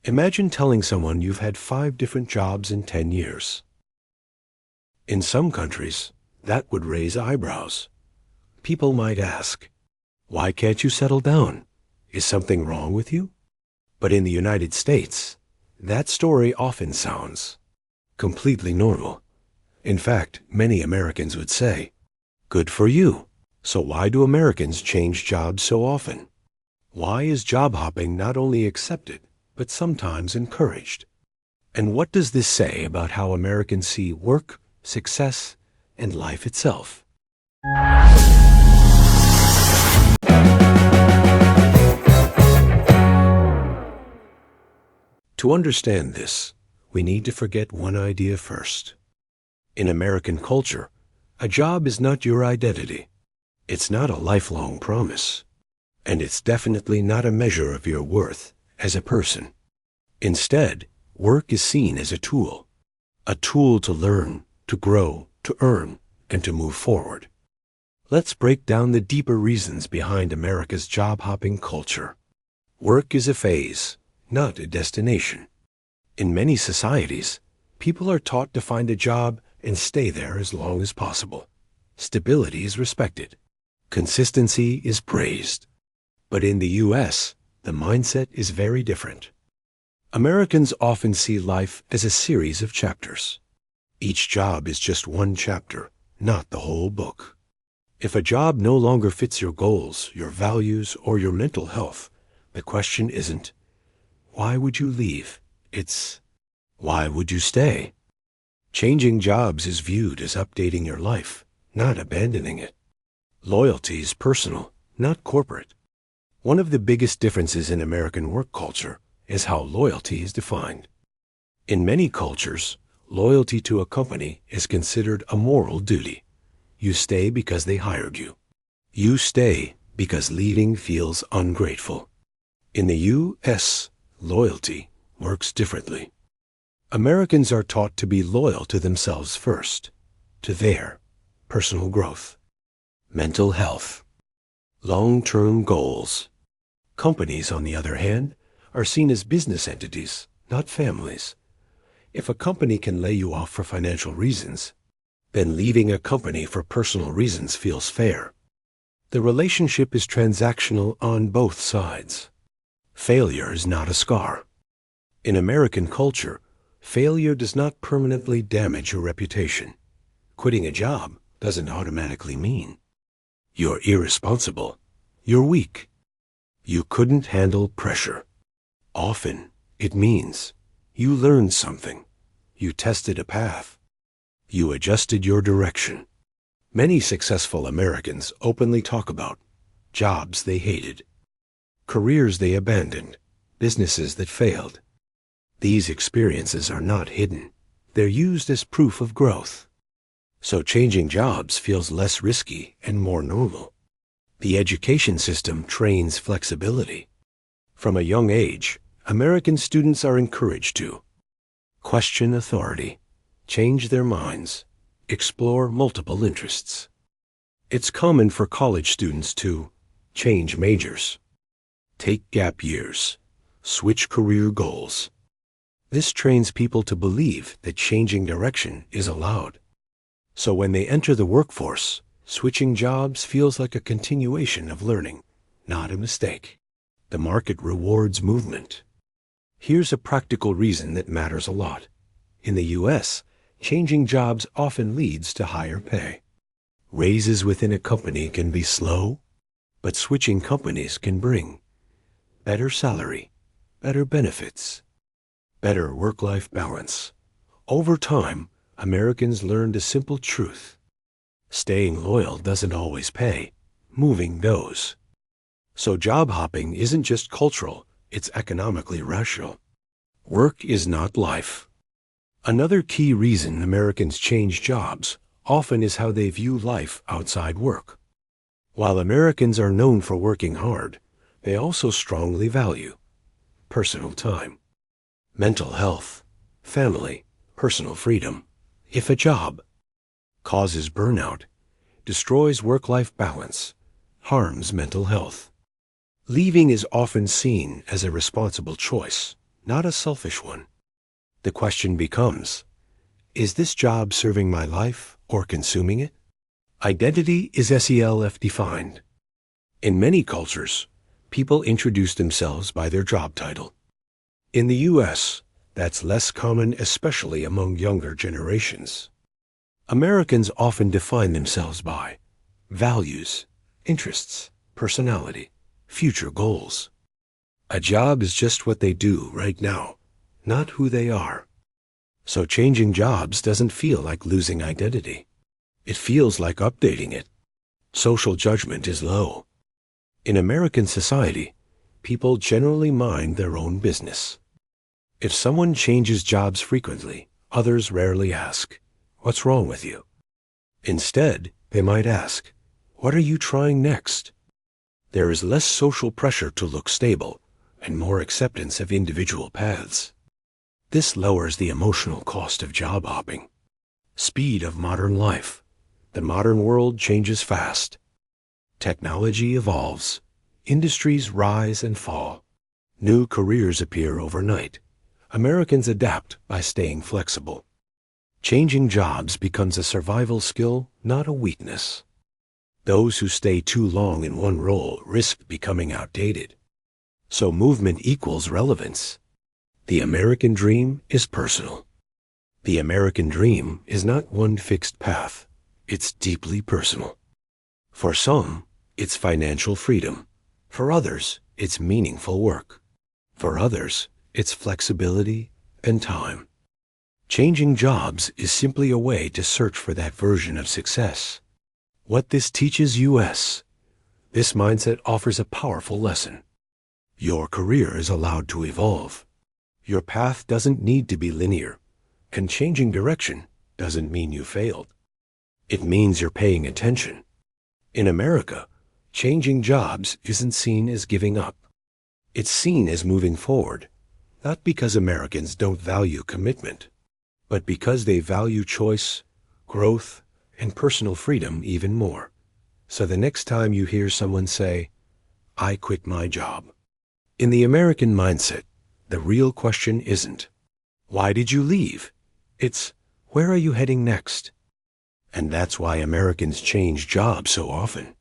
Imagine telling someone you've had 5 different jobs in 10 years. In some countries, that would raise eyebrows. People might ask, "Why can't you settle down? Is something wrong with you?" But in the United States, that story often sounds completely normal. In fact, many Americans would say, "Good for you. So why do Americans change jobs so often? Why is job hopping not only accepted, but sometimes encouraged? And what does this say about how Americans see work, success, and life itself?" To understand this, we need to forget one idea first. In American culture, a job is not your identity. It's not a lifelong promise. And it's definitely not a measure of your worth as a person. Instead, work is seen as a tool to learn, to grow, to earn, and to move forward. Let's break down the deeper reasons behind America's job-hopping culture. Work is a phase, not a destination. In many societies, people are taught to find a job and stay there as long as possible. Stability is respected. Consistency is praised. But in the U.S., the mindset is very different. Americans often see life as a series of chapters. Each job is just one chapter, not the whole book. If a job no longer fits your goals, your values, or your mental health, the question isn't, "Why would you leave?" It's, "Why would you stay?" Changing jobs is viewed as updating your life, not abandoning it. Loyalty is personal, not corporate. One of the biggest differences in American work culture is how loyalty is defined. In many cultures, loyalty to a company is considered a moral duty. You stay because they hired you. You stay because leaving feels ungrateful. In the U.S., loyalty works differently. Americans are taught to be loyal to themselves first, to their personal growth, mental health, long-term goals. Companies, on the other hand, are seen as business entities, not families. If a company can lay you off for financial reasons, then leaving a company for personal reasons feels fair. The relationship is transactional on both sides. Failure is not a scar. In American culture, failure does not permanently damage your reputation. Quitting a job doesn't automatically mean you're irresponsible, you're weak, you couldn't handle pressure. Often, it means you learned something, you tested a path, you adjusted your direction. Many successful Americans openly talk about jobs they hated, careers they abandoned, businesses that failed. These experiences are not hidden. They're used as proof of growth. So changing jobs feels less risky and more normal. The education system trains flexibility. From a young age, American students are encouraged to question authority, change their minds, explore multiple interests. It's common for college students to change majors, take gap years, switch career goals. This trains people to believe that changing direction is allowed. So when they enter the workforce, switching jobs feels like a continuation of learning, not a mistake. The market rewards movement. Here's a practical reason that matters a lot. In the U.S., changing jobs often leads to higher pay. Raises within a company can be slow, but switching companies can bring better salary, better benefits, better work-life balance. Over time, Americans learned a simple truth. Staying loyal doesn't always pay. Moving does. So job hopping isn't just cultural, it's economically rational. Work is not life. Another key reason Americans change jobs often is how they view life outside work. While Americans are known for working hard, they also strongly value personal time, mental health, family, personal freedom. If a job causes burnout, destroys work-life balance, harms mental health, leaving is often seen as a responsible choice, not a selfish one. The question becomes, is this job serving my life or consuming it? Identity is SELF defined. In many cultures, people introduce themselves by their job title. In the U.S., that's less common, especially among younger generations. Americans often define themselves by values, interests, personality, future goals. A job is just what they do right now, not who they are. So changing jobs doesn't feel like losing identity. It feels like updating it. Social judgment is low. In American society, people generally mind their own business. If someone changes jobs frequently, others rarely ask, "What's wrong with you?" Instead, they might ask, "What are you trying next?" There is less social pressure to look stable and more acceptance of individual paths. This lowers the emotional cost of job hopping. Speed of modern life. The modern world changes fast. Technology evolves. Industries rise and fall. New careers appear overnight. Americans adapt by staying flexible. Changing jobs becomes a survival skill, not a weakness. Those who stay too long in one role risk becoming outdated. So movement equals relevance. The American dream is personal. The American dream is not one fixed path. It's deeply personal. For some, it's financial freedom. For others, it's meaningful work. For others, it's flexibility and time. Changing jobs is simply a way to search for that version of success. What this teaches us, this mindset offers a powerful lesson. Your career is allowed to evolve. Your path doesn't need to be linear, and changing direction doesn't mean you failed. It means you're paying attention. In America, changing jobs isn't seen as giving up. It's seen as moving forward, not because Americans don't value commitment, but because they value choice, growth, and personal freedom even more. So the next time you hear someone say, "I quit my job," in the American mindset, the real question isn't, "Why did you leave?" It's, "Where are you heading next?" And that's why Americans change jobs so often.